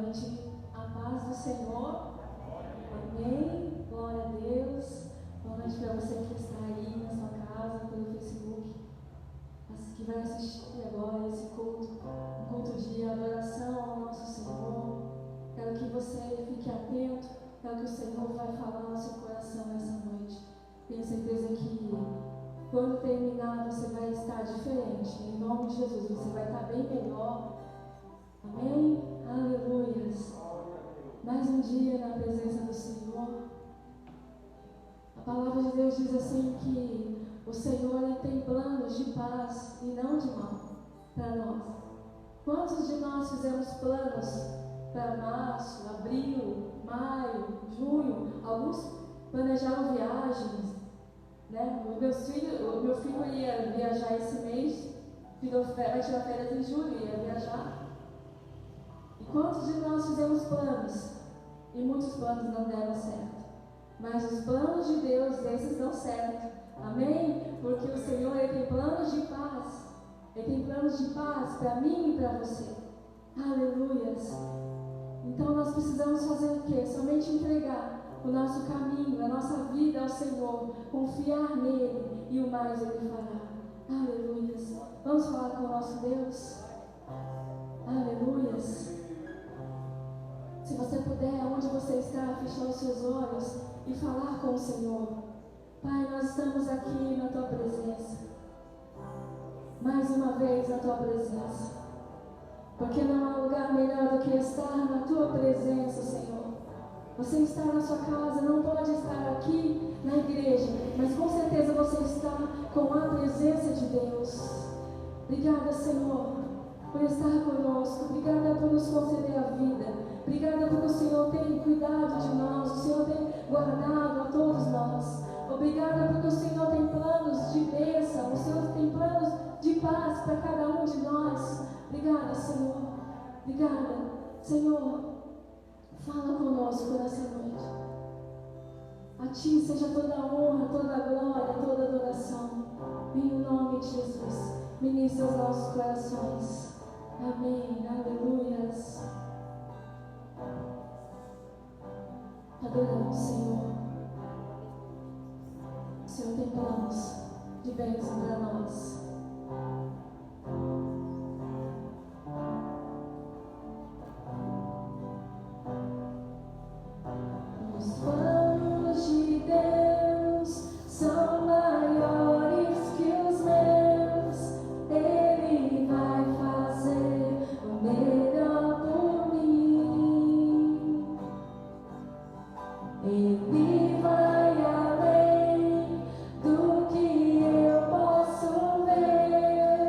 noite. A paz do Senhor. Amém. Glória a Deus. Boa noite para você que está aí na sua casa, pelo Facebook, que vai assistir agora esse culto, um culto de adoração ao nosso Senhor. Quero que você fique atento ao que o Senhor vai falar no seu coração nessa noite. Tenho certeza que quando terminar você vai estar diferente. Em nome de Jesus, você vai estar bem melhor. Amém? Aleluias. Mais um dia na presença do Senhor. A palavra de Deus diz assim que o Senhor ele tem planos de paz e não de mal para nós. Quantos de nós fizemos planos para março, abril, maio, junho? Alguns planejaram viagens, né? O meu filho ia viajar esse mês, vai tirar férias em julho, ia viajar. E quantos de nós fizemos planos? E muitos planos não deram certo. Mas os planos de Deus, esses dão certo. Amém? Porque o Senhor ele tem planos de paz. Ele tem planos de paz para mim e para você. Aleluias. Então nós precisamos fazer o quê? Somente entregar o nosso caminho, a nossa vida ao Senhor. Confiar nele e o mais ele fará. Aleluias. Vamos falar com o nosso Deus? Aleluias. Se você puder, onde você está, fechar os seus olhos e falar com o Senhor. Pai, nós estamos aqui na Tua presença. Mais uma vez na Tua presença. Porque não há lugar melhor do que estar na Tua presença, Senhor. Você está na sua casa, não pode estar aqui na igreja, mas com certeza você está com a presença de Deus. Obrigada, Senhor, por estar conosco. Obrigada por nos conceder a vida. Obrigada porque o Senhor tem cuidado de nós, o Senhor tem guardado a todos nós. Obrigada porque o Senhor tem planos de bênção, o Senhor tem planos de paz para cada um de nós. Obrigada, Senhor. Obrigada, Senhor. Fala conosco nessa noite. A Ti seja toda a honra, toda a glória, toda a adoração. Em nome de Jesus, ministra os nossos corações. Amém. Aleluias. Adoramos, Senhor. O Senhor tem planos de bênção para nós. Os planos de Deus são maiores que os meus. Ele vai fazer o melhor por mim. Ele vai além do que eu posso ver.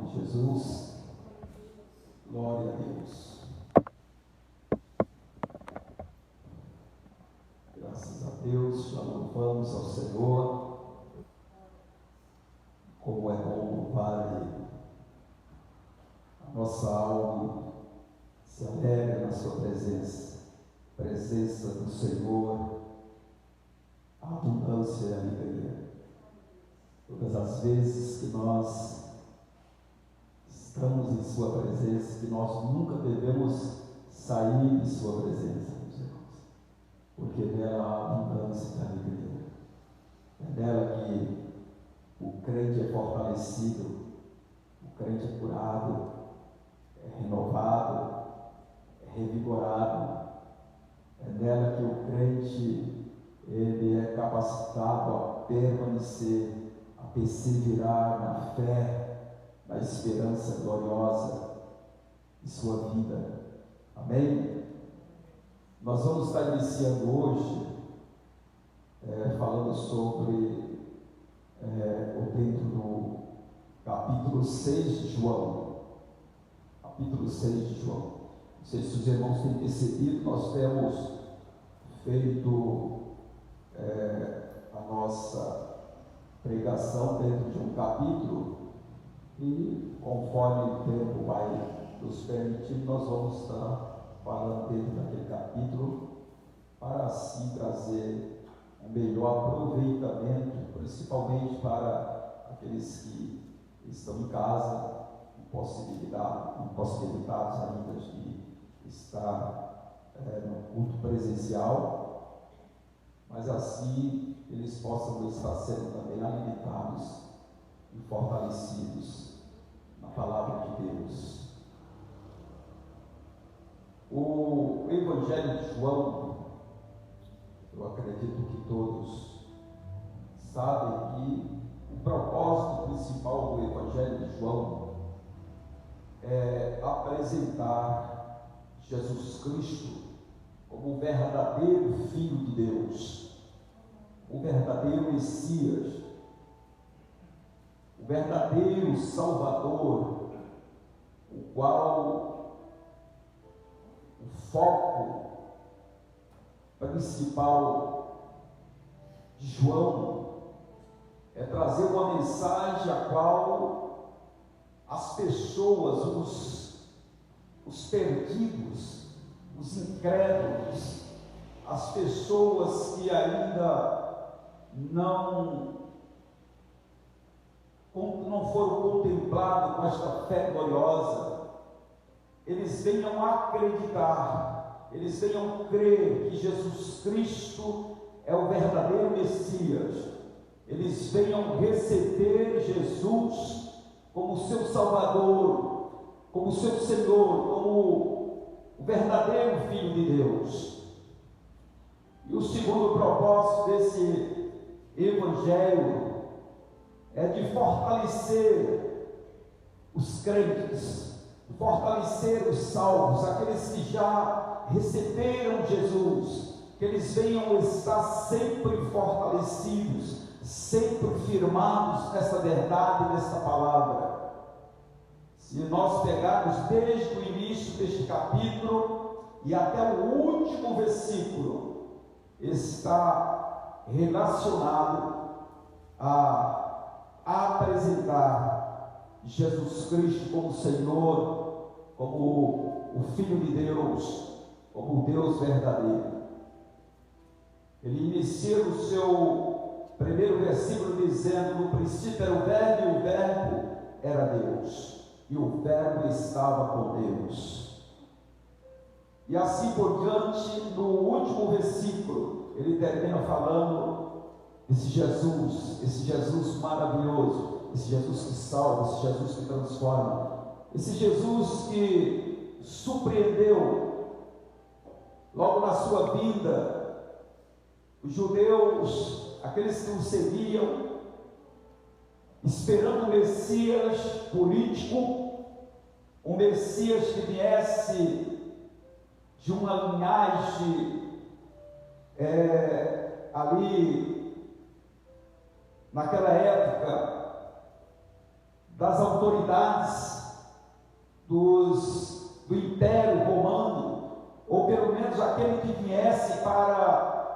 de Jesus. Glória a Deus. Graças a Deus, já louvamos ao Senhor. Como é bom louvar Ele. A nossa alma se alegra na sua presença. Presença do Senhor, a abundância e a alegria. Todas as vezes que nós estamos em sua presença, que nós nunca devemos sair de sua presença, meus irmãos, porque nela há abundância e alegria. É nela que o crente é fortalecido, o crente é curado, é renovado, é revigorado. É nela que o crente ele é capacitado a permanecer, a perseverar na fé, na esperança gloriosa de sua vida. Amém? Nós vamos estar iniciando hoje falando sobre dentro do capítulo 6 de João. Capítulo 6 de João. Não sei se os irmãos têm percebido, nós temos feito a nossa pregação dentro de um capítulo e conforme o tempo vai nos permitir, nós vamos estar falando dentro daquele capítulo para assim trazer um melhor aproveitamento, principalmente para aqueles que estão em casa, impossibilitados ainda de estar no culto presencial, mas assim eles possam estar sendo também alimentados e fortalecidos na palavra de Deus. O Evangelho de João, eu acredito que todos sabem que o propósito principal do Evangelho de João é apresentar Jesus Cristo como o verdadeiro Filho de Deus, o verdadeiro Messias, o verdadeiro Salvador, o qual o foco principal de João é trazer uma mensagem a qual as pessoas, os perdidos, os incrédulos, as pessoas que ainda não foram contemplados com esta fé gloriosa, eles venham acreditar, eles venham crer que Jesus Cristo é o verdadeiro Messias, eles venham receber Jesus como seu Salvador, como seu Senhor, como o verdadeiro Filho de Deus. E o segundo propósito desse Evangelho é de fortalecer os crentes, fortalecer os salvos, aqueles que já receberam Jesus, que eles venham estar sempre fortalecidos, sempre firmados nessa verdade, nessa palavra. Se nós pegarmos desde o início deste capítulo e até o último versículo, está relacionado a apresentar Jesus Cristo como Senhor, como o Filho de Deus, como o Deus verdadeiro. Ele inicia o seu primeiro versículo dizendo: no princípio era o Verbo, e o Verbo era Deus, e o Verbo estava com Deus. E assim por diante, no último versículo, ele termina falando esse Jesus maravilhoso, esse Jesus que salva, esse Jesus que transforma, esse Jesus que surpreendeu logo na sua vinda os judeus, aqueles que o seguiam, esperando um Messias político, um Messias que viesse de uma linhagem ali naquela época das autoridades do Império Romano, ou pelo menos aquele que viesse para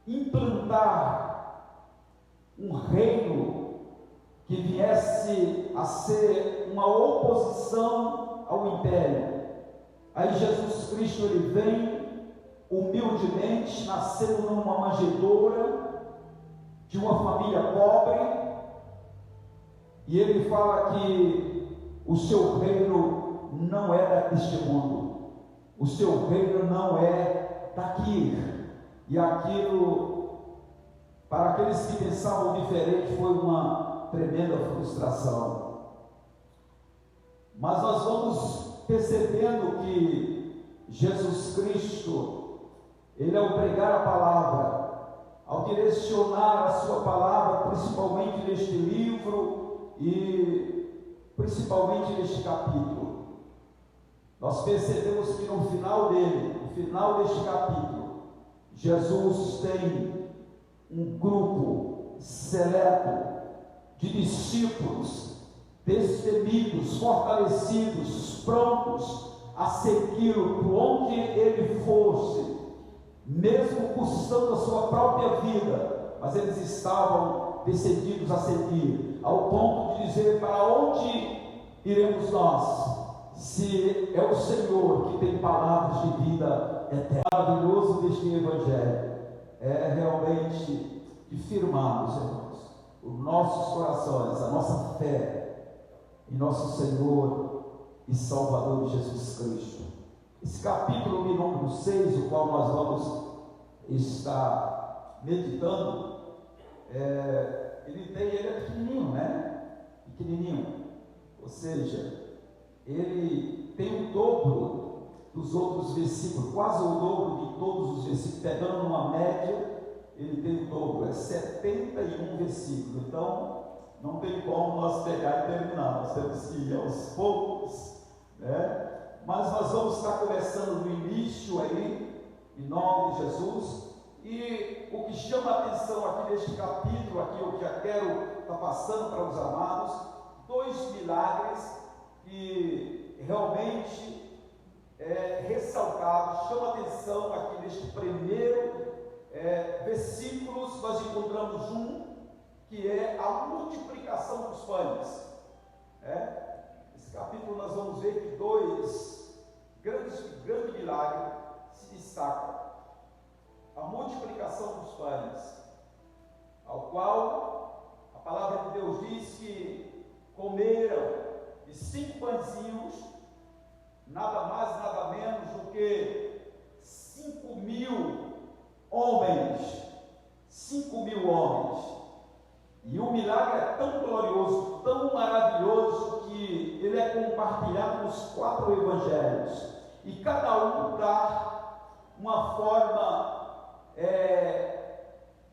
implantar um reino que viesse a ser uma oposição ao Império. Aí Jesus Cristo, ele vem humildemente, nascendo numa manjedoura de uma família pobre, e ele fala que o seu reino não é deste mundo, o seu reino não é daqui. E aquilo, para aqueles que pensavam diferente, foi uma tremenda frustração. Mas nós vamos percebendo que Jesus Cristo, ele ao pregar a palavra, ao direcionar a sua palavra, principalmente neste livro e principalmente neste capítulo, nós percebemos que no final dele, no final deste capítulo, Jesus tem um grupo seleto de discípulos destemidos, fortalecidos, prontos a segui-lo por onde ele fosse, mesmo custando a sua própria vida, mas eles estavam decididos a seguir, ao ponto de dizer: para onde iremos nós, se é o Senhor que tem palavras de vida eterna? O maravilhoso deste Evangelho é realmente de firmarmos, irmãos, os nossos corações, a nossa fé em nosso Senhor e Salvador Jesus Cristo. Esse capítulo de número 6, o qual nós vamos estar meditando, ele é pequenininho, né? Pequenininho, ou seja, ele tem o dobro dos outros versículos, quase o dobro de todos os versículos, pegando uma média, ele tem o dobro, 71 versículos. Então não tem como nós pegar e terminar, nós temos que ir aos poucos, né? Mas nós vamos estar começando no início aí, em nome de Jesus. E o que chama a atenção aqui neste capítulo, aqui eu já quero estar passando para os amados, 2 milagres que realmente ressaltados, chama a atenção aqui neste primeiro versículos. Nós encontramos um que é a multiplicação dos pães. Nesse capítulo nós vamos ver que 2 grandes milagres se destacam. A multiplicação dos pães, ao qual a palavra de Deus diz que comeram de 5 pãezinhos, nada mais, nada menos do que 5.000 homens. 5.000 homens. E o milagre é tão glorioso, tão maravilhoso, que ele é compartilhado nos 4 evangelhos, e cada um dá uma forma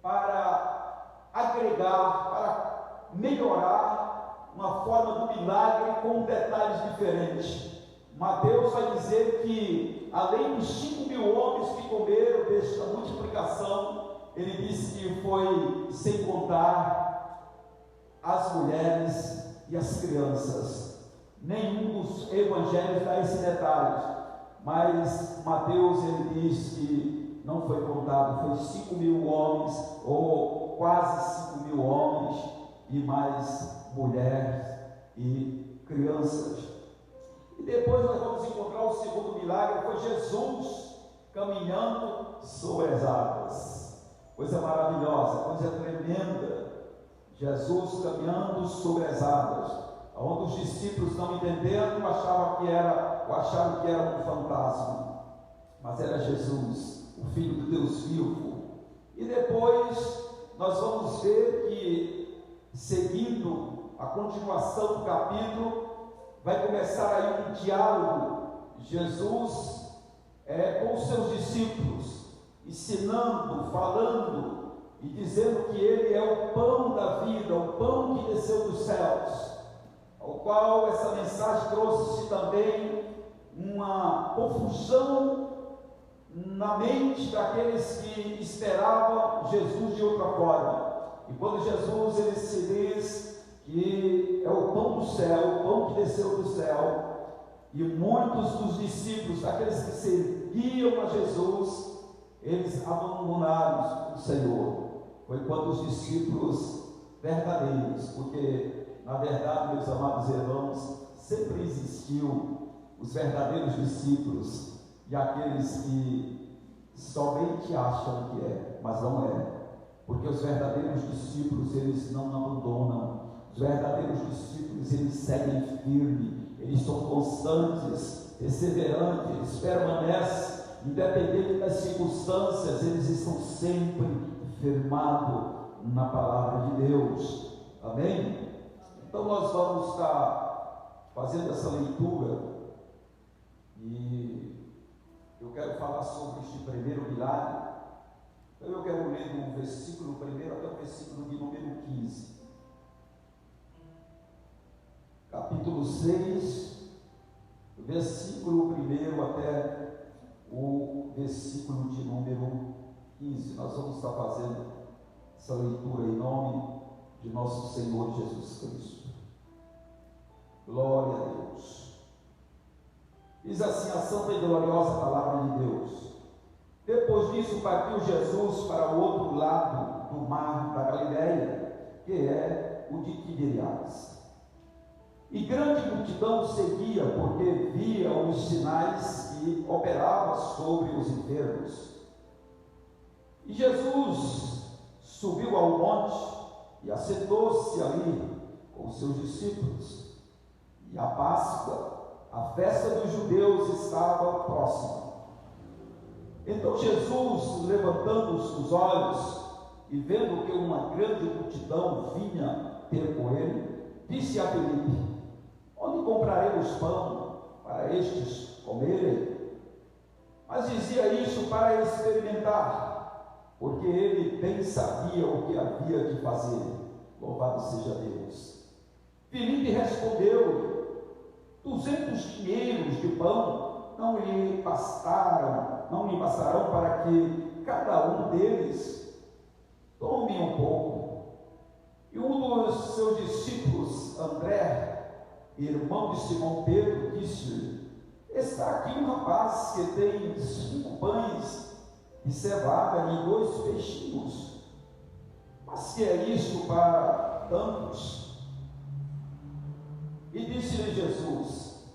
para agregar, para melhorar uma forma do milagre com detalhes diferentes. Mateus vai dizer que além dos 5.000 homens que comeram desta multiplicação, ele disse que foi sem contar as mulheres e as crianças. Nenhum dos evangelhos dá esse detalhe, mas Mateus ele diz que não foi contado, foi 5.000 homens, ou quase 5.000 homens, e mais mulheres e crianças. E depois nós vamos encontrar o segundo milagre, foi Jesus caminhando sobre as águas. Coisa maravilhosa, coisa tremenda. Jesus caminhando sobre as águas, onde os discípulos, não entendendo, acharam que era um fantasma, mas era Jesus, o Filho de Deus vivo. E depois nós vamos ver que, seguindo a continuação do capítulo, vai começar aí um diálogo, Jesus com os seus discípulos, ensinando, falando e dizendo que ele é o pão da vida, o pão que desceu dos céus, ao qual essa mensagem trouxe também uma confusão na mente daqueles que esperavam Jesus de outra forma. E quando Jesus ele se diz que é o pão do céu, o pão que desceu do céu, e muitos dos discípulos, aqueles que seguiam a Jesus, eles abandonaram o Senhor. Foi quando os discípulos verdadeiros, porque na verdade, meus amados irmãos, sempre existiu os verdadeiros discípulos e aqueles que somente acham que é, mas não é, porque os verdadeiros discípulos eles não abandonam, os verdadeiros discípulos eles seguem firme, eles são constantes, perseverantes, eles permanecem, independente das circunstâncias, eles estão sempre firmados na palavra de Deus, amém? Então nós vamos estar fazendo essa leitura, e eu quero falar sobre este primeiro milagre. Então eu quero ler do versículo 1 até o versículo de número 15. Capítulo 6, versículo 1 até o versículo de número 15. Nós vamos estar fazendo essa leitura em nome de nosso Senhor Jesus Cristo. Glória a Deus. Diz assim a santa e gloriosa palavra de Deus. Depois disso partiu Jesus para o outro lado do mar da Galileia, que é o de Tiberíades. E grande multidão seguia, porque via os sinais que operava sobre os enfermos. E Jesus subiu ao monte e assentou-se ali com os seus discípulos. E a Páscoa, a festa dos judeus, estava próxima. Então Jesus, levantando os olhos e vendo que uma grande multidão vinha ter com ele, disse a Filipe: onde compraremos pão para estes comerem? Mas dizia isso para experimentar, porque ele bem sabia o que havia de fazer. Louvado seja Deus. Filipe respondeu: 200 dinheiros de pão não lhe bastarão para que cada um deles tome um pouco. E um dos seus discípulos, André, irmão de Simão Pedro, disse-lhe: está aqui um rapaz que tem 5 pães de cevada e 2 peixinhos. Mas que é isto para tantos? E disse-lhe Jesus: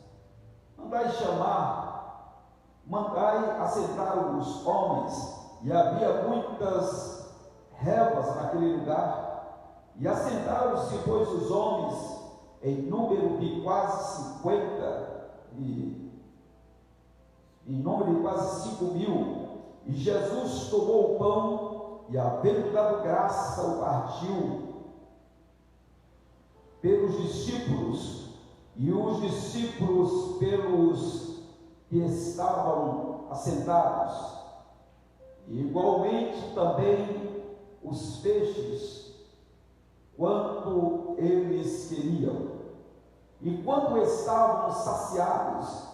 mandai assentar os homens. E havia muitas relvas naquele lugar. E assentaram-se, pois, os homens em número de quase 50, em número de quase 5.000. E Jesus tomou o pão e, havendo dado graça, o partiu pelos discípulos, e os discípulos pelos que estavam assentados, e igualmente também os peixes, quanto eles queriam. E quando estavam saciados,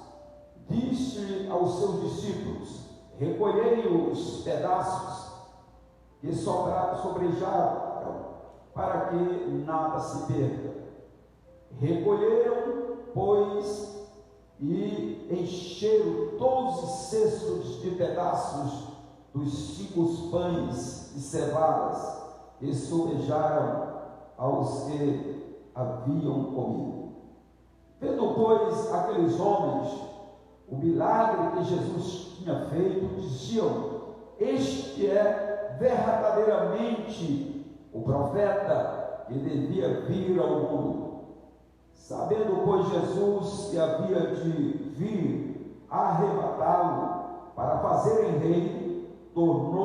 disse aos seus discípulos: recolhei os pedaços que sobrejaram, para que nada se perca. Recolheram, pois, e encheram todos os cestos de pedaços dos 5 pães e cevadas que sobejaram aos que haviam comido. Vendo, pois, aqueles homens o milagre que Jesus tinha feito, diziam: este é verdadeiramente o profeta que devia vir ao mundo. Sabendo, pois, Jesus que havia de vir arrebatá-lo para fazerem rei, tornou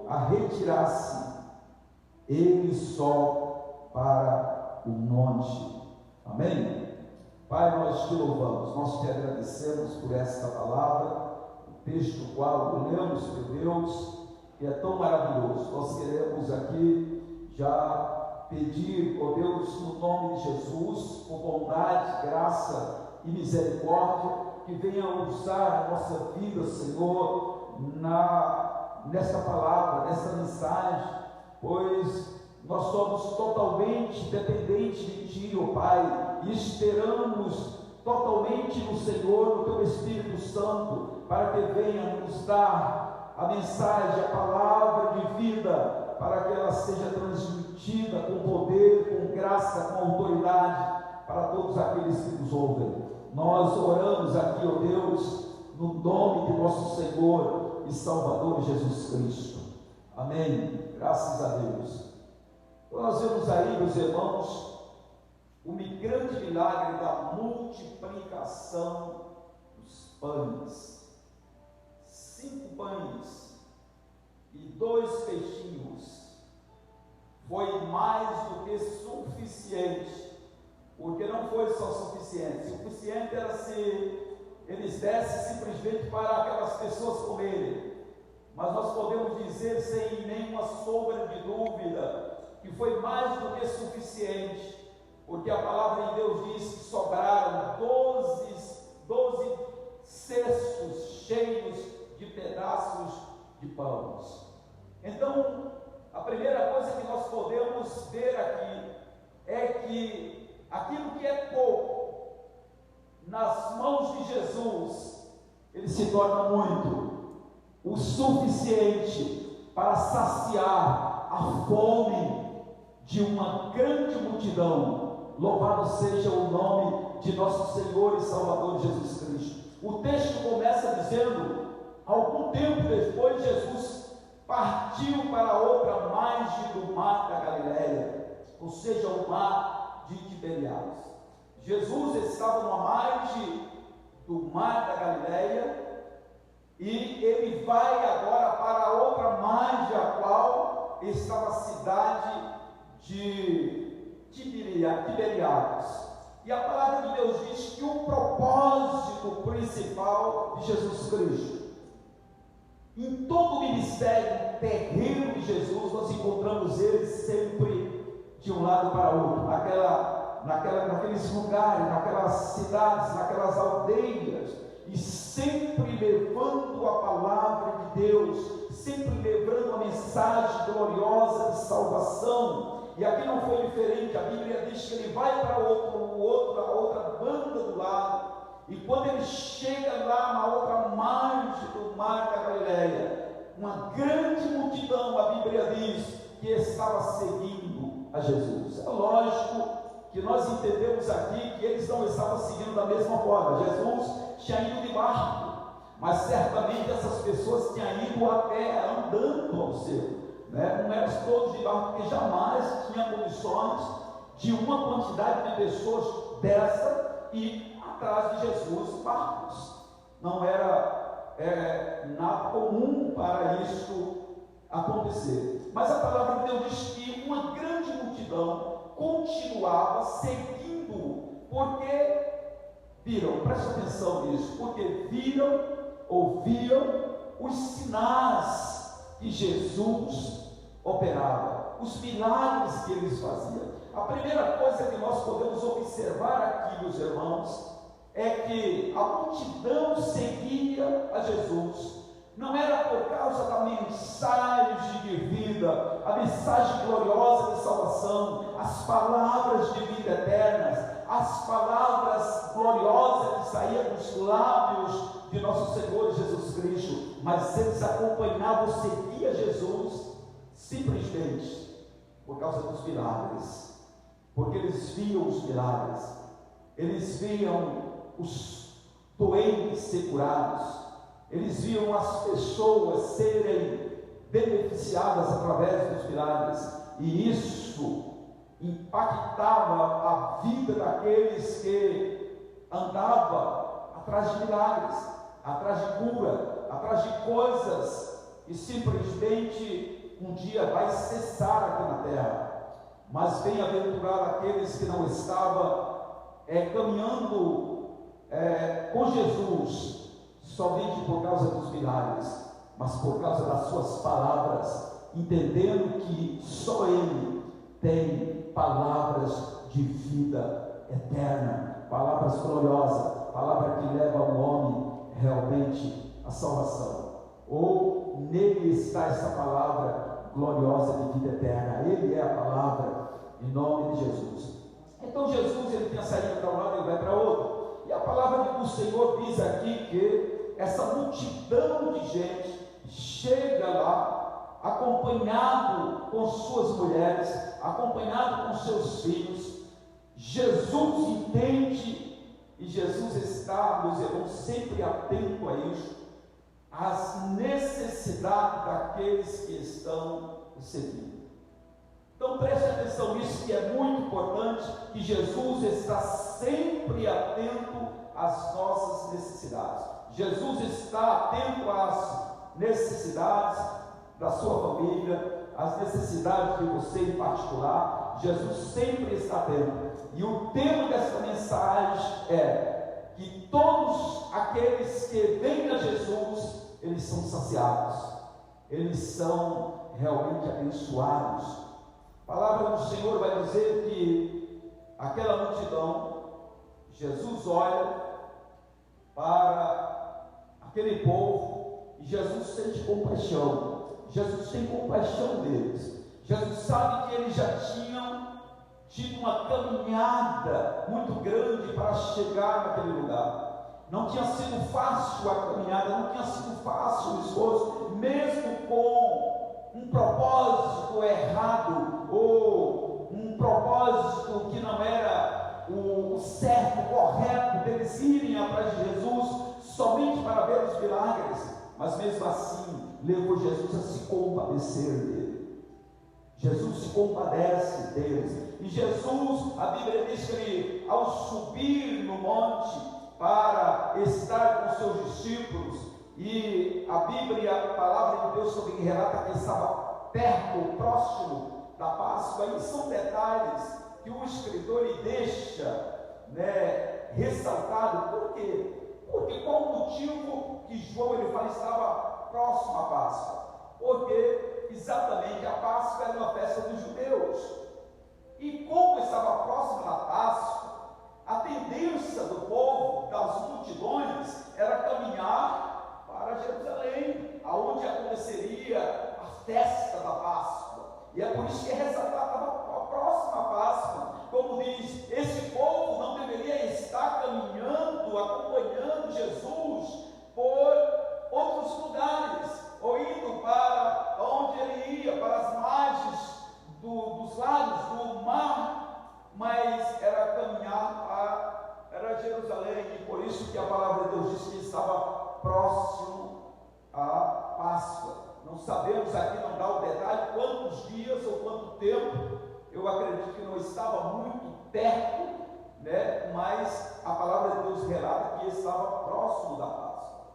a retirar-se, ele só para o monte. Amém? Pai, nós te louvamos, nós te agradecemos por esta palavra, o texto qual lemos, meu Deus, que é tão maravilhoso. Nós queremos aqui já pedir, ó Deus, no nome de Jesus, por bondade, graça e misericórdia, que venha usar a nossa vida, Senhor, nesta palavra, nesta mensagem, pois nós somos totalmente dependentes de Ti, ó Pai, e esperamos totalmente no Senhor, no Teu Espírito Santo, para que venha nos dar a mensagem, a palavra de vida, para que ela seja transmitida com poder, com graça, com autoridade, para todos aqueles que nos ouvem. Nós oramos aqui, ó Deus, no nome de nosso Senhor e Salvador Jesus Cristo. Amém. Graças a Deus. Então nós vemos aí, meus irmãos, o grande milagre da multiplicação dos pães. 5 pães e 2 peixinhos foi mais do que suficiente, porque não foi só suficiente. Suficiente era se eles dessem simplesmente para aquelas pessoas comerem, mas nós podemos dizer sem nenhuma sombra de dúvida que foi mais do que suficiente, porque a palavra de Deus diz que sobraram 12 cestos cheios de pedaços de pães. Então, a primeira coisa que nós podemos ver aqui é que aquilo que é pouco nas mãos de Jesus, ele se torna muito, o suficiente para saciar a fome de uma grande multidão. Louvado seja o nome de nosso Senhor e Salvador Jesus Cristo. O texto começa dizendo: algum tempo depois, Jesus partiu para a outra margem do mar da Galileia, ou seja, o mar de Tiberiades. Jesus estava numa margem do mar da Galileia e ele vai agora para a outra margem, a qual estava a cidade de Tiberiades. E a palavra de Deus diz que o propósito principal de Jesus Cristo, em todo o ministério terreno de Jesus, nós encontramos ele sempre de um lado para o outro, naqueles lugares, naquelas cidades, naquelas aldeias, e sempre levando a palavra de Deus, sempre levando a mensagem gloriosa de salvação. E aqui não foi diferente. A Bíblia diz que ele vai para a outra banda do lado, e quando ele chega lá na outra margem do mar da Galileia, uma grande multidão, a Bíblia diz, que estava seguindo a Jesus. É lógico que nós entendemos aqui que eles não estavam seguindo da mesma forma. Jesus tinha ido de barco, mas certamente essas pessoas tinham ido a pé, andando ao seu. Não eram todos de barco, porque jamais tinha condições de uma quantidade de pessoas dessa ir atrás de Jesus barcos. Não era nada comum para isso acontecer. Mas a palavra de Deus diz que uma grande multidão continuava seguindo, porque viram, presta atenção nisso, porque viram, ouviam os sinais que Jesus operava, os milagres que eles faziam. A primeira coisa que nós podemos observar aqui, meus irmãos, é que a multidão seguia a Jesus. Não era por causa da mensagem de vida, a mensagem gloriosa de salvação, as palavras de vida eternas, as palavras gloriosas que saíam dos lábios de nosso Senhor Jesus Cristo, mas eles acompanhavam, seguiam Jesus simplesmente por causa dos milagres, porque eles viam os milagres, eles viam os doentes ser curados, eles viam as pessoas serem beneficiadas através dos milagres, e isso impactava a vida daqueles que andavam atrás de milagres, atrás de cura, atrás de coisas que simplesmente um dia vai cessar aqui na terra. Mas bem-aventurado aqueles que não estavam caminhando com Jesus somente por causa dos milagres, mas por causa das suas palavras, entendendo que só Ele tem palavras de vida eterna, palavras gloriosas, palavra que leva o homem realmente à salvação. Ou nele está essa palavra gloriosa de vida eterna. Ele é a palavra, em nome de Jesus. Então Jesus, ele tinha saído para um lado e vai para outro, e a palavra do Senhor diz aqui que essa multidão de gente chega lá, acompanhado com suas mulheres, acompanhado com seus filhos. Jesus entende, e Jesus está, meus irmãos, sempre atento a isso, às necessidades daqueles que estão seguindo. Então preste atenção nisso, que é muito importante, que Jesus está sempre atento às nossas necessidades. Jesus está atento às necessidades da sua família, às necessidades de você em particular. Jesus sempre está atento. E o tema dessa mensagem é que todos aqueles que vêm a Jesus, eles são saciados, eles são realmente abençoados. A palavra do Senhor vai dizer que aquela multidão, Jesus olha para aquele povo e Jesus sente compaixão. Jesus tem compaixão deles. Jesus sabe que eles já tinham tido uma caminhada muito grande para chegar naquele lugar. Não tinha sido fácil a caminhada, não tinha sido fácil o esforço, mesmo com um propósito errado, ou um propósito que não era o certo, correto, deles irem atrás de Jesus somente para ver os milagres, mas mesmo assim levou Jesus a se compadecer dele. Jesus se compadece deles, e Jesus, a Bíblia diz que ele, ao subir no monte para estar com seus discípulos, e a Bíblia, a palavra de Deus também relata que ele estava perto, próximo da Páscoa. E são detalhes que o escritor ele deixa, ressaltado. Por quê? Porque qual o motivo que João ele fala estava próximo à Páscoa? Porque exatamente a Páscoa era uma festa dos judeus, e como estava próximo da Páscoa, a tendência do povo, das multidões, era caminhar para Jerusalém, aonde aconteceria a festa da Páscoa. E é por isso que é ressaltada a próxima Páscoa, como diz, esse povo não deveria estar caminhando, acompanhando Jesus por outros lugares, ou indo para onde ele ia, para as margens dos lados do mar, mas era caminhar para Jerusalém. E por isso que a palavra de Deus diz que estava próximo à Páscoa. Não sabemos aqui, não dá o detalhe quantos dias ou quanto tempo, eu acredito que não estava muito perto, mas a palavra de Deus relata que estava próximo da Páscoa.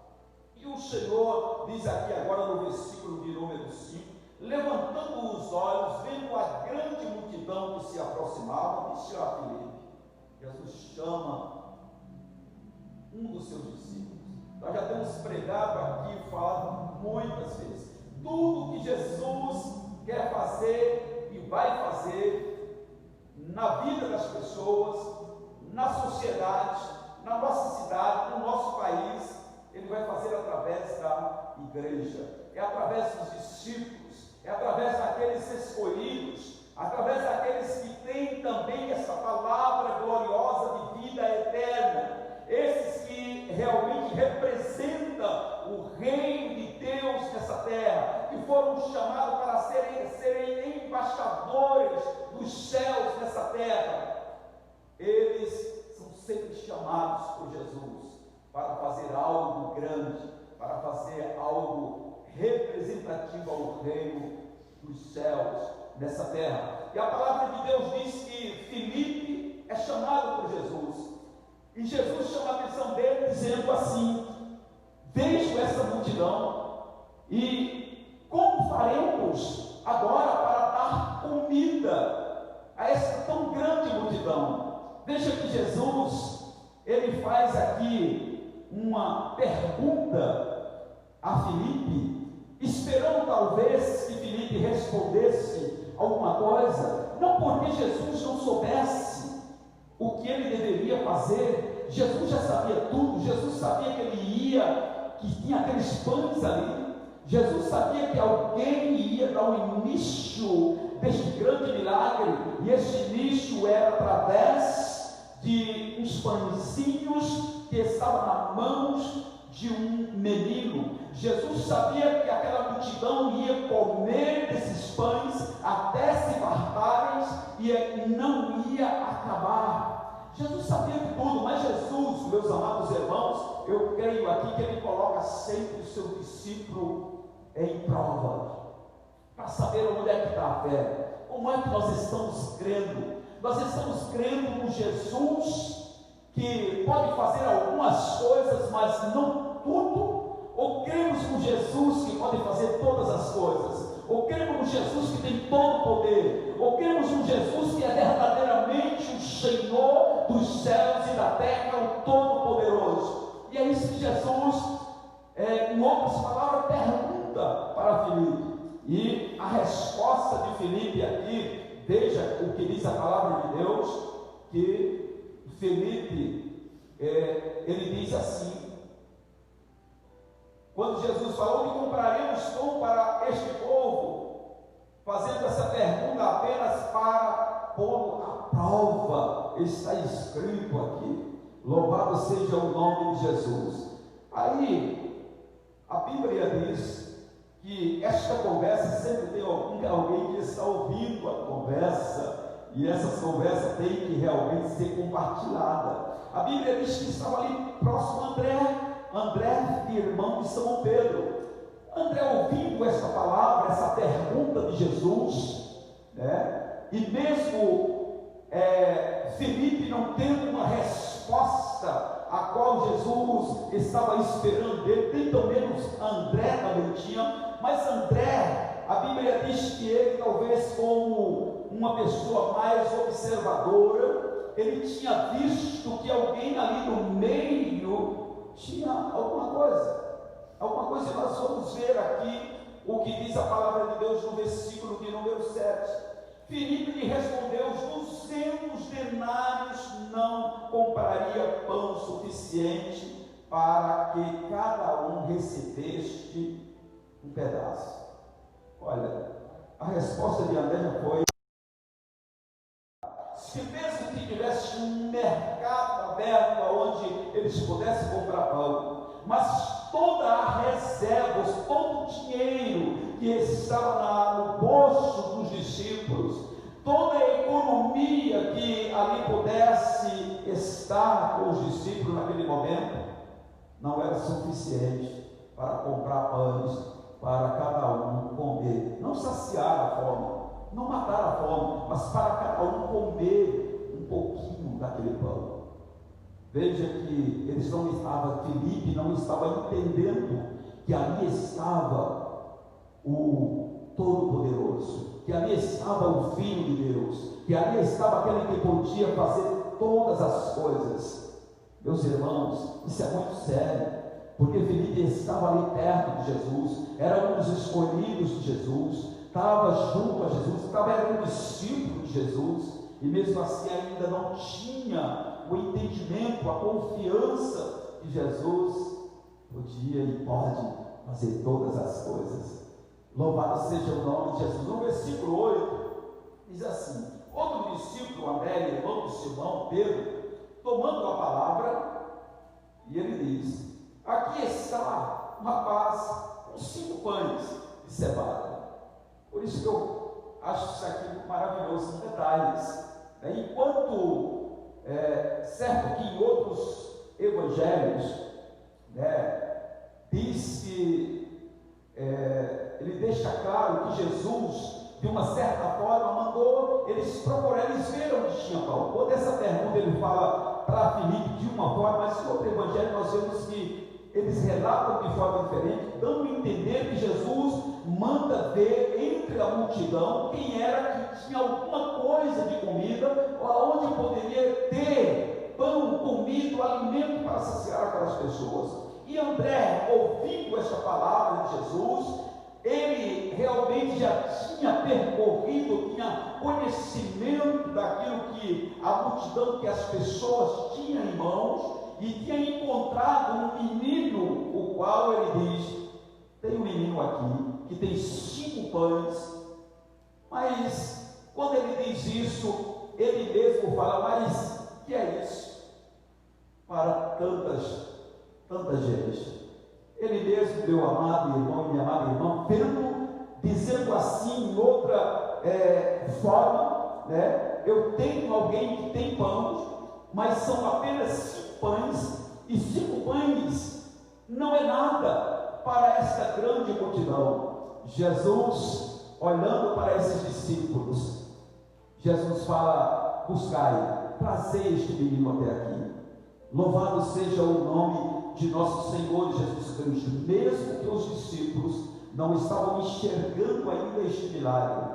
E o Senhor diz aqui agora no versículo de número 5, levantando os olhos, vendo a grande multidão que se aproximava, disse a Filipe. Jesus chama um dos seus discípulos. Nós já temos pregado aqui, falado muitas vezes, tudo que Jesus quer fazer e vai fazer na vida das pessoas, na sociedade, na nossa cidade, no nosso país, ele vai fazer através da igreja, é através dos discípulos, é através daqueles escolhidos, através daqueles que têm também essa palavra gloriosa de vida eterna, esses que realmente representam o reino de Deus nessa terra, que foram chamados para serem embaixadores dos céus nessa terra. Eles são sempre chamados por Jesus para fazer algo grande, para fazer algo representativo ao reino dos céus nessa terra. E a palavra de Deus diz que Filipe é chamado por Jesus, e Jesus chama a atenção dele dizendo assim: vejo essa multidão, e como faremos agora para dar comida a essa tão grande multidão? Veja que Jesus, ele faz aqui uma pergunta a Filipe, esperando talvez que Filipe respondesse alguma coisa, não porque Jesus não soubesse o que ele deveria fazer. Jesus já sabia tudo. Jesus sabia que ele ia, que tinha aqueles pães ali. Jesus sabia que alguém ia dar o início deste grande milagre, e esse início era através de uns pãezinhos que estavam nas mãos de um menino. Jesus sabia que aquela multidão ia comer desses pães até se fartarem e não ia acabar. Jesus sabia de tudo, mas Jesus, meus amados irmãos, eu creio aqui que ele coloca sempre o seu discípulo em prova, para saber onde é que está a fé. Como é que nós estamos crendo? Nós estamos crendo no Jesus que pode fazer algumas coisas, mas não tudo? Ou cremos no Jesus que pode fazer todas as coisas? Ou cremos no Jesus que tem todo o poder? Ou cremos no Jesus que é verdadeiramente o Senhor dos céus e da terra, o Todo-Poderoso? E é isso que Jesus, em outras palavras, pergunta para Filipe. E a resposta de Filipe aqui, veja o que diz a palavra de Deus, que Filipe, ele diz assim, quando Jesus falou que compraremos pão para este povo, fazendo essa pergunta apenas para pôr à prova, está escrito aqui, louvado seja o nome de Jesus. Aí, a Bíblia diz que esta conversa sempre tem alguém que está ouvindo a conversa, e essas conversas têm que realmente ser compartilhadas. A Bíblia diz que estava ali próximo a André, irmão de Simão Pedro. André, ouvindo essa palavra, essa pergunta de Jesus, né? E mesmo Filipe não tendo uma resposta a qual Jesus estava esperando dele, nem tão menos André também tinha, mas André, a Bíblia diz que ele, talvez como uma pessoa mais observadora, ele tinha visto que alguém ali no meio tinha alguma coisa, e nós vamos ver aqui o que diz a palavra de Deus no versículo de número 7. Filipe lhe respondeu: 200 denários não compraria pão suficiente para que cada um recebesse um pedaço. Olha, a resposta de André já foi: se mesmo que tivesse um mercado aberto onde eles pudessem comprar pão, mas toda a reserva, todo o dinheiro que estava no bolso dos discípulos, toda a economia que ali pudesse estar com os discípulos naquele momento, não era suficiente para comprar pães para cada um comer, não saciar a fome, não matar a fome, mas para cada um comer um pouquinho daquele pão. Veja que eles não estavam, Filipe não estava entendendo que ali estava o Todo-Poderoso, que ali estava o Filho de Deus, que ali estava aquele que podia fazer todas as coisas. Meus irmãos, isso é muito sério, porque Filipe estava ali perto de Jesus, era um dos escolhidos de Jesus, estava junto a Jesus, era um discípulo de Jesus, e mesmo assim ainda não tinha o entendimento, a confiança que Jesus podia e pode fazer todas as coisas. Louvado seja o nome de Jesus. No versículo 8 diz assim: outro discípulo, André, irmão de Simão Pedro, tomando a palavra, e ele diz: aqui está um rapaz com 5 pães de cevada. Por isso que eu acho isso aqui maravilhoso, são detalhes. Enquanto certo que em outros evangelhos, diz que ele deixa claro que Jesus, de uma certa forma, mandou eles procurar, eles viram onde tinha pão. Quando essa pergunta ele fala para Filipe de uma forma, mas em outro evangelho nós vemos que eles relatam de forma diferente, dando a entender que Jesus manda ver entre a multidão quem era que tinha alguma coisa de comida, ou onde poderia ter pão, comida, alimento para saciar aquelas pessoas. E André, ouvindo esta palavra de Jesus, ele realmente já tinha percorrido, tinha conhecimento daquilo que a multidão, que as pessoas tinham em mãos, e tinha encontrado um menino, o qual ele diz: tem um menino aqui, que tem 5 pães. Mas quando ele diz isso, ele mesmo fala: mas que é isso para tanta gente? Ele mesmo, meu amado irmão e minha amada irmã, dizendo assim, em outra forma, né? Eu tenho alguém que tem pão, mas são apenas 5 pães, e 5 pães não é nada para esta grande multidão. Jesus, olhando para esses discípulos, Jesus fala: buscai, trazei este menino até aqui. Louvado seja o nome de nosso Senhor Jesus Cristo. Mesmo que os discípulos não estavam enxergando ainda este milagre,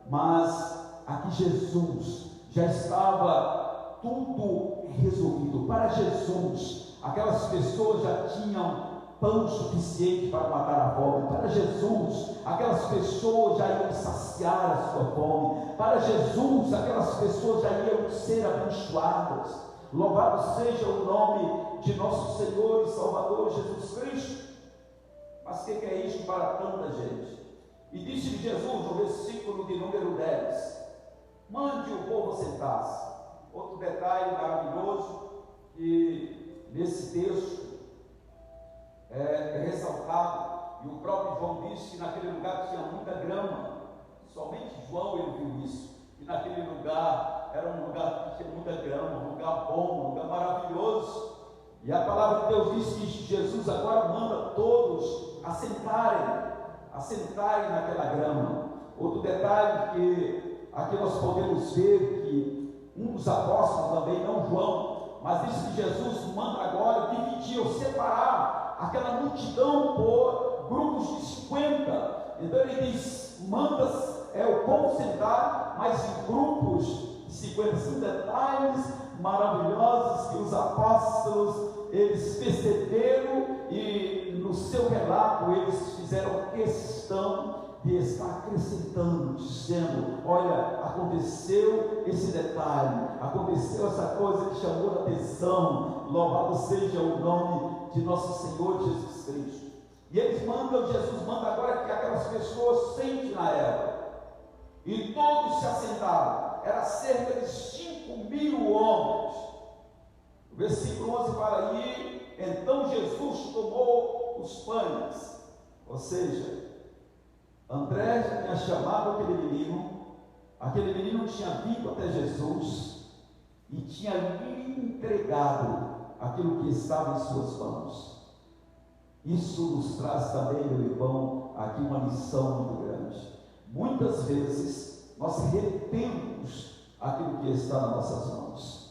mas aqui Jesus já estava tudo resolvido. Para Jesus, aquelas pessoas já tinham pão suficiente para matar a fome. Para Jesus, aquelas pessoas já iam saciar a sua fome. Para Jesus, aquelas pessoas já iam ser abençoadas. Louvado seja o nome de nosso Senhor e Salvador Jesus Cristo. Mas o que é isto para tanta gente? E disse Jesus no versículo de número 10: mande o povo sentar-se. Outro detalhe maravilhoso que nesse texto é ressaltado, e o próprio João disse que naquele lugar tinha muita grama. Somente João ele viu isso, que naquele lugar era um lugar que tinha muita grama, um lugar bom, um lugar maravilhoso. E a palavra de Deus diz que Jesus agora manda todos assentarem naquela grama. Outro detalhe que aqui nós podemos ver que um dos apóstolos também, não João, mas diz que Jesus manda agora dividir ou separar aquela multidão por grupos de 50. Então ele diz: manda o povo sentar, mas em grupos de 50. São detalhes maravilhosos que os apóstolos eles perceberam, e no seu relato eles fizeram questão de estar acrescentando, dizendo: olha, aconteceu esse detalhe, aconteceu essa coisa que chamou a atenção. Louvado seja o nome de nosso Senhor Jesus Cristo. E Jesus manda agora que aquelas pessoas sentem na erva, e todos se assentaram. Era cerca de 5.000 homens. O versículo 11 fala aí: então Jesus tomou os pães. Ou seja, André já tinha chamado aquele menino tinha vindo até Jesus e tinha lhe entregado aquilo que estava em suas mãos. Isso nos traz também, meu irmão, aqui uma lição muito grande. Muitas vezes nós retemos aquilo que está nas nossas mãos.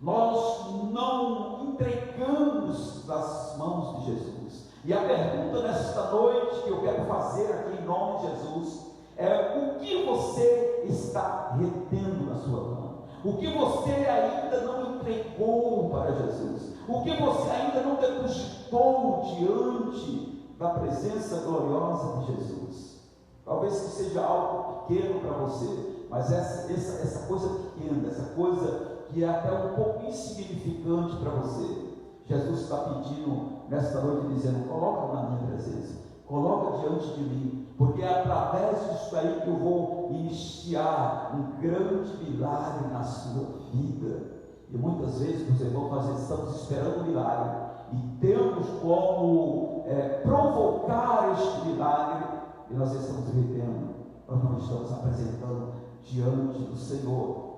Nós não entregamos nas mãos de Jesus. E a pergunta nesta noite que eu quero fazer aqui em nome de Jesus é: o que você está retendo na sua mão? O que você ainda não entregou para Jesus? O que você ainda não depositou diante da presença gloriosa de Jesus? Talvez que seja algo pequeno para você, mas essa coisa pequena, essa coisa que é até um pouco insignificante para você, Jesus está pedindo nesta noite, dizendo: coloca na minha presença, coloca diante de mim, porque é através disso aí que eu vou iniciar um grande milagre na sua vida. E muitas vezes, meus irmãos, nós estamos esperando um milagre e temos como provocar este milagre, e nós estamos retendo, nós não estamos apresentando diante do Senhor.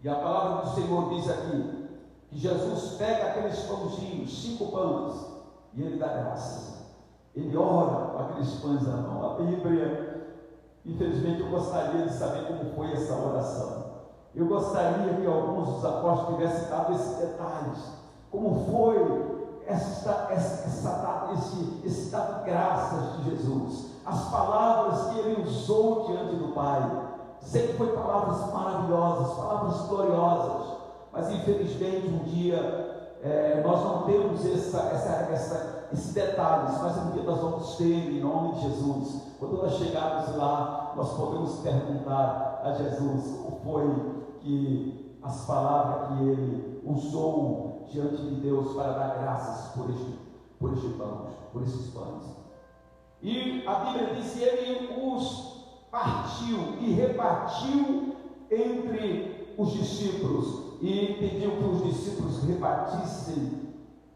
E a palavra do Senhor diz aqui que Jesus pega aqueles pãozinhos, 5 pães, e ele dá graças. Ele ora com aqueles pães na mão. A Bíblia, infelizmente, eu gostaria de saber como foi essa oração. Eu gostaria que alguns dos apóstolos tivessem dado esses detalhes. Como foi esse dado de graças de Jesus, as palavras que ele usou diante do Pai. Sei que foi palavras maravilhosas, palavras gloriosas, mas infelizmente um dia nós não temos esses detalhes, mas um dia nós vamos ter, em nome de Jesus. Quando nós chegarmos lá, nós podemos perguntar a Jesus como foi que as palavras que ele usou diante de Deus para dar graças por esses pães. E a Bíblia diz que ele os partiu e repartiu entre os discípulos, e pediu que os discípulos repartissem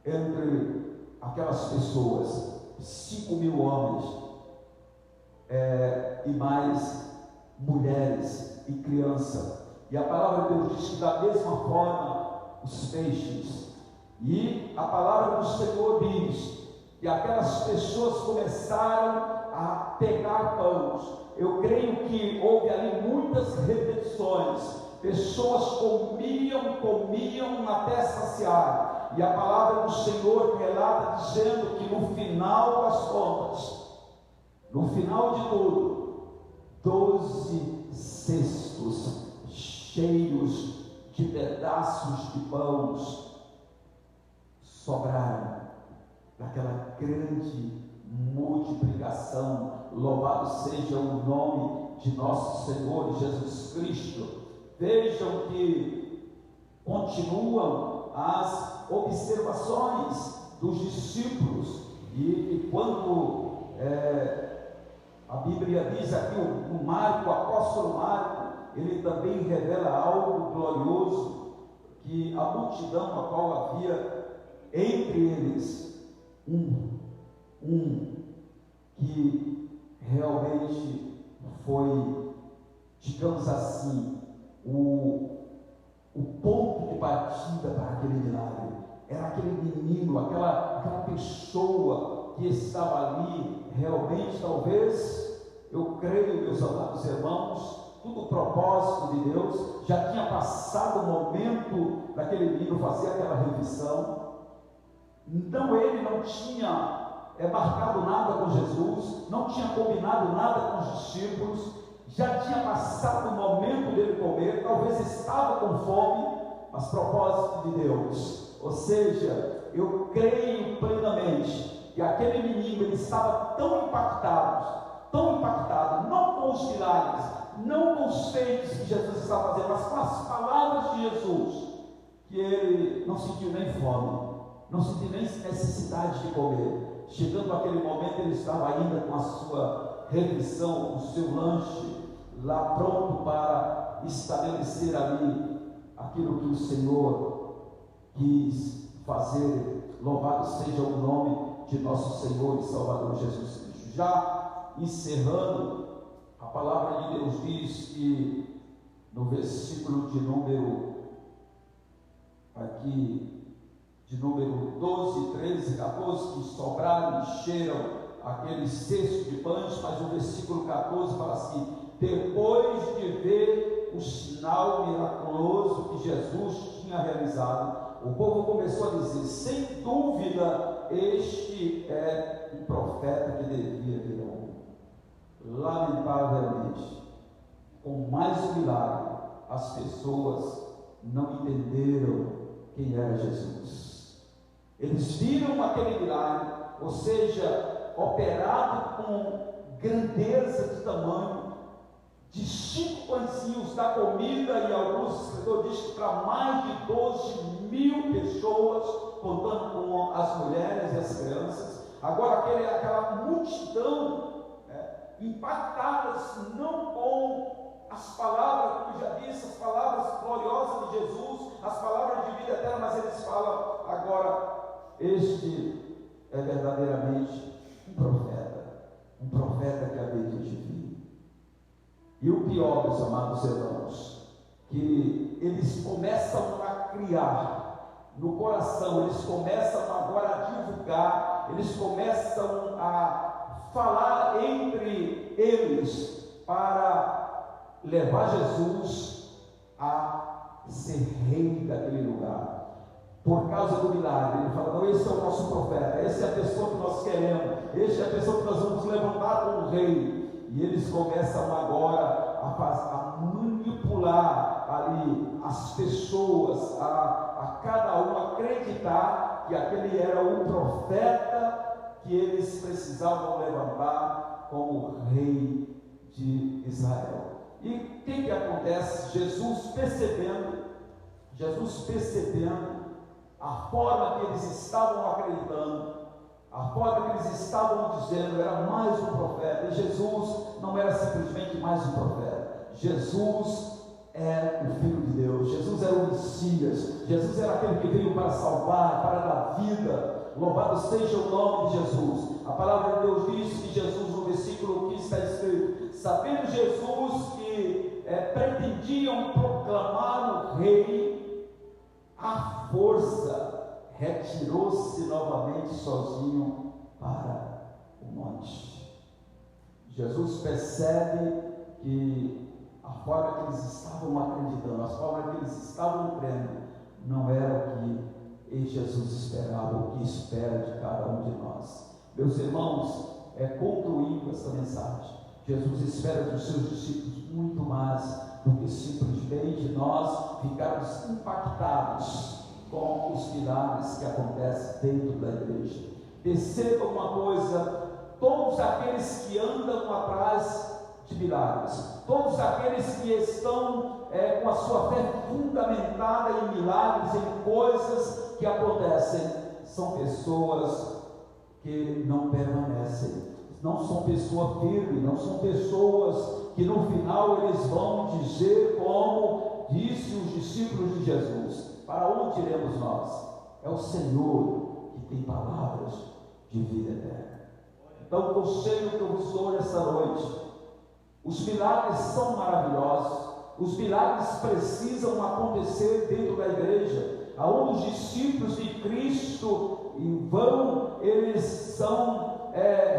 entre aquelas pessoas, 5.000 homens, e mais mulheres e criança. E a palavra de Deus diz que da mesma forma os peixes. E a palavra do Senhor diz que aquelas pessoas começaram a pegar pães. Eu creio que houve ali muitas repetições. Pessoas comiam até saciar. E a palavra do Senhor relata dizendo que no final das contas, no final de tudo, 12 cestos cheios de pedaços de pães sobraram daquela grande multiplicação. Louvado seja o nome de nosso Senhor Jesus Cristo. Vejam que continuam as observações dos discípulos, e quando a Bíblia diz aqui, o Marco, o apóstolo Marco, ele também revela algo glorioso, que a multidão a qual havia entre eles um que realmente foi, digamos assim, o ponto de partida para aquele milagre. Era aquele menino, aquela pessoa que estava ali, realmente, talvez, eu creio, meus amados irmãos, tudo o propósito de Deus. Já tinha passado o momento daquele menino fazer aquela revisão. Então ele não tinha marcado nada com Jesus, não tinha combinado nada com os discípulos, já tinha passado o momento dele comer, talvez estava com fome, mas propósito de Deus. Ou seja, eu creio plenamente que aquele menino, ele estava tão impactado, não com os milagres, não com os feitos que Jesus estava fazendo, mas com as palavras de Jesus, que ele não sentiu nem fome, não sentiu nem necessidade de comer. Chegando aquele momento, ele estava ainda com a sua refeição, o seu lanche lá pronto para estabelecer ali aquilo que o Senhor quis fazer. Louvado seja o nome de nosso Senhor e Salvador Jesus Cristo. Já encerrando, a palavra de Deus diz que no versículo de número 12, 13, 14, que sobraram, encheram aquele cesto de pães. Mas o versículo 14 fala assim: depois de ver o sinal miraculoso que Jesus tinha realizado, o povo começou a dizer: sem dúvida, este é um profeta que devia vir ao mundo. Lamentavelmente, com mais um milagre, as pessoas não entenderam quem era Jesus. Eles viram aquele milagre, ou seja, operado com grandeza de tamanho, de 5 pãezinhos da comida, e alguns escritores dizem que para mais de 12.000 pessoas, contando com as mulheres e as crianças. Agora aquela multidão, impactadas não com as palavras, como já disse, as palavras gloriosas de Jesus, as palavras de vida eterna, mas eles falam agora: este é verdadeiramente um profeta que havia de vir. E o pior, meus amados irmãos, que eles começam a criar no coração, eles começam agora a divulgar, eles começam a falar entre eles para levar Jesus a ser rei daquele lugar. Por causa do milagre, ele fala: não, esse é o nosso profeta, essa é a pessoa que nós queremos, essa é a pessoa que nós vamos levantar como rei. E eles começam agora a manipular ali as pessoas, a cada um acreditar que aquele era o profeta que eles precisavam levantar como rei de Israel. E o que acontece? Jesus percebendo a forma que eles estavam acreditando, a forma que eles estavam dizendo era mais um profeta, e Jesus não era simplesmente mais um profeta. Jesus é o Filho de Deus, Jesus era o Messias, Jesus era aquele que veio para salvar, para dar vida. Louvado seja o nome de Jesus. A palavra de Deus diz que Jesus, no versículo 15 está escrito: sabendo Jesus que pretendiam proclamar o rei, à força retirou-se novamente sozinho para o monte. Jesus percebe que a forma que eles estavam acreditando, a forma que eles estavam crendo, não era o que Jesus esperava, o que espera de cada um de nós. Meus irmãos, concluindo essa mensagem, Jesus espera dos seus discípulos muito mais do que simplesmente nós ficarmos impactados com os milagres que acontecem dentro da igreja. Perceba uma coisa: todos aqueles que andam atrás de milagres, todos aqueles que estão com a sua fé fundamentada em milagres, em coisas que acontecem, são pessoas que não permanecem, não são pessoas firmes, não são pessoas que no final eles vão dizer, como disse os discípulos de Jesus: para onde iremos nós? É o Senhor que tem palavras de vida eterna. Então o conselho que eu vos dou nessa noite: os milagres são maravilhosos, os milagres precisam acontecer dentro da igreja, aonde os discípulos de Cristo vão, eles são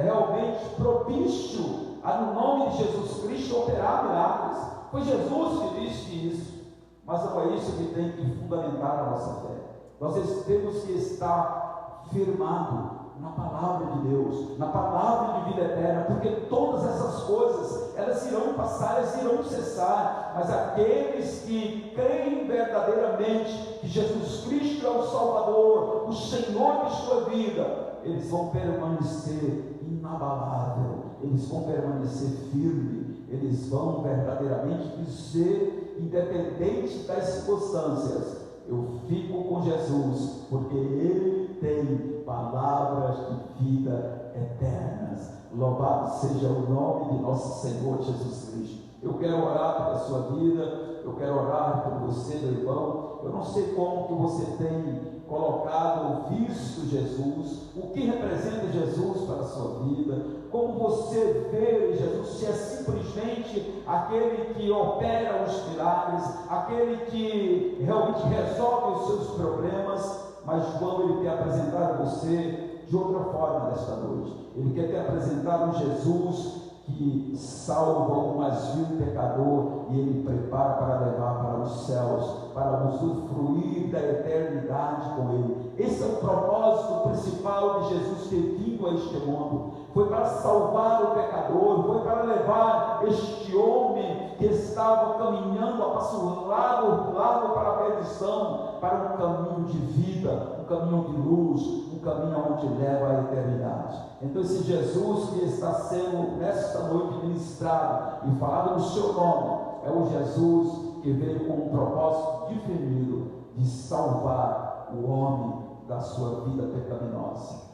realmente propícios a, no nome de Jesus Cristo, operar milagres. Foi Jesus que disse isso, mas não é isso que tem que fundamentar a nossa fé. Nós temos que estar firmado na palavra de Deus, na palavra de vida eterna, porque todas essas coisas, elas irão passar, elas irão cessar, mas aqueles que creem verdadeiramente que Jesus Cristo é o Salvador, o Senhor de sua vida, eles vão permanecer inabalável, eles vão permanecer firmes, eles vão verdadeiramente dizer, independente das circunstâncias: eu fico com Jesus, porque Ele tem palavras de vida eternas. Louvado seja o nome de nosso Senhor Jesus Cristo. Eu quero orar pela sua vida, eu quero orar por você, meu irmão. Eu não sei como que você tem colocado, visto Jesus, o que representa Jesus para a sua vida, como você vê Jesus, se é simplesmente aquele que opera os milagres, aquele que realmente resolve os seus problemas. Mas João, ele quer apresentar a você de outra forma nesta noite. Ele quer te apresentar um Jesus que salva o mais vil pecador, e ele prepara para levar para os céus, para usufruir da eternidade com ele. Esse é o propósito principal de Jesus ter vindo a este mundo. Foi para salvar o pecador, foi para levar este homem que estava caminhando a passo largo para a perdição, para um caminho de vida, um caminho de luz, um caminho onde leva à eternidade. Então esse Jesus que está sendo nesta noite ministrado e falado no seu nome, é o Jesus que veio com um propósito definido de salvar o homem da sua vida pecaminosa.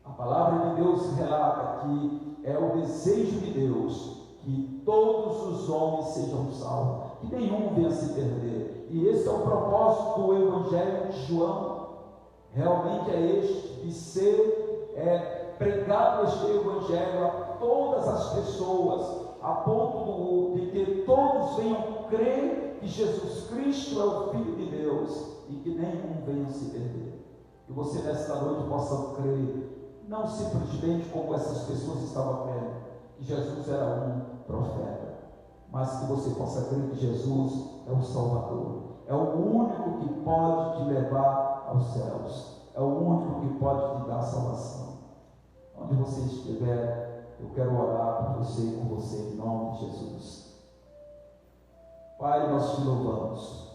A palavra de Deus relata que é o desejo de Deus que todos os homens sejam salvos, que nenhum venha se perder. E esse é o propósito do Evangelho de João. Realmente é este, de ser pregado este Evangelho a todas as pessoas, a ponto de que todos venham crer que Jesus Cristo é o Filho de Deus e que nenhum venha se perder. Que você nesta noite possa crer, não simplesmente como essas pessoas estavam crendo, que Jesus era um profeta, mas que você possa crer que Jesus é o Salvador, é o único que pode te levar aos céus, é o único que pode te dar salvação. Onde você estiver, eu quero orar por você e com você em nome de Jesus. Pai, nós te louvamos,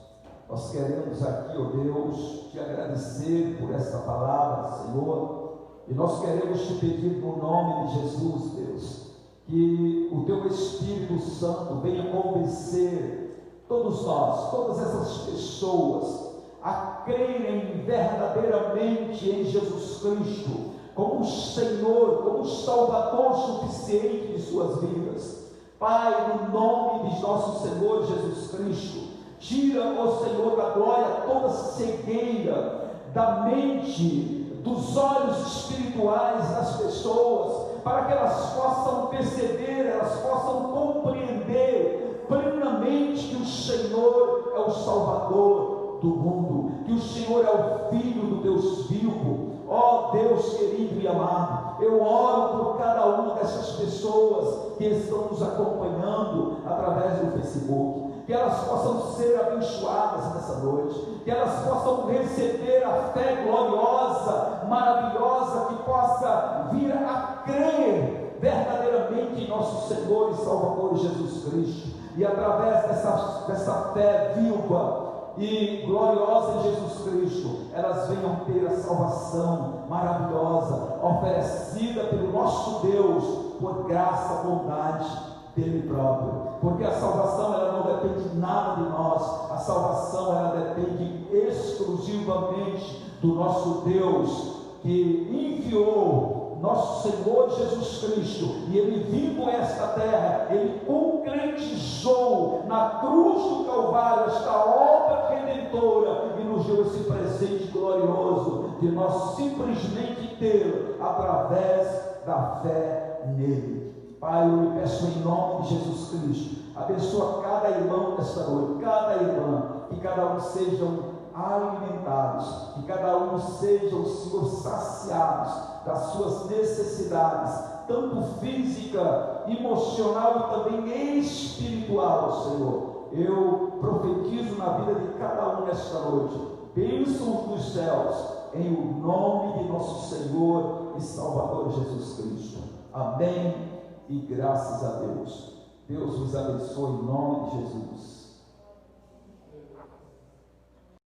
nós queremos aqui, ó Deus, te agradecer por esta palavra, Senhor, e nós queremos te pedir no nome de Jesus, Deus, que o teu Espírito Santo venha convencer todos nós, todas essas pessoas, a crerem verdadeiramente em Jesus Cristo como o Senhor, como o Salvador suficiente de suas vidas. Pai, no nome de nosso Senhor Jesus Cristo, tira, ó Senhor da glória, toda cegueira da mente, dos olhos espirituais das pessoas, para que elas possam perceber, elas possam compreender plenamente que o Senhor é o Salvador do mundo, que o Senhor é o Filho do Deus vivo. Ó Deus querido e amado, eu oro por cada uma dessas pessoas que estão nos acompanhando através do Facebook, que elas possam ser abençoadas nessa noite, que elas possam receber a fé gloriosa, maravilhosa, que possa vir a crer verdadeiramente em nosso Senhor e Salvador Jesus Cristo, e através dessa fé viva e gloriosa em Jesus Cristo, elas venham ter a salvação maravilhosa, oferecida pelo nosso Deus, por graça, bondade dele próprio, porque a salvação ela não depende de nada de nós, a salvação ela depende exclusivamente do nosso Deus, que enviou nosso Senhor Jesus Cristo, e ele vindo a esta terra, ele concretizou na cruz do Calvário esta obra redentora, e nos deu esse presente glorioso, de nós simplesmente tê-lo através da fé nele. Pai, eu lhe peço em nome de Jesus Cristo, abençoa cada irmão nesta noite, cada irmã, que cada um sejam alimentados, que cada um sejam, Senhor, saciados das suas necessidades, tanto física, emocional e também espiritual, Senhor. Eu profetizo na vida de cada um nesta noite, bênçãos dos céus, em o nome de nosso Senhor e Salvador Jesus Cristo. Amém e graças a Deus. Deus vos abençoe em nome de Jesus.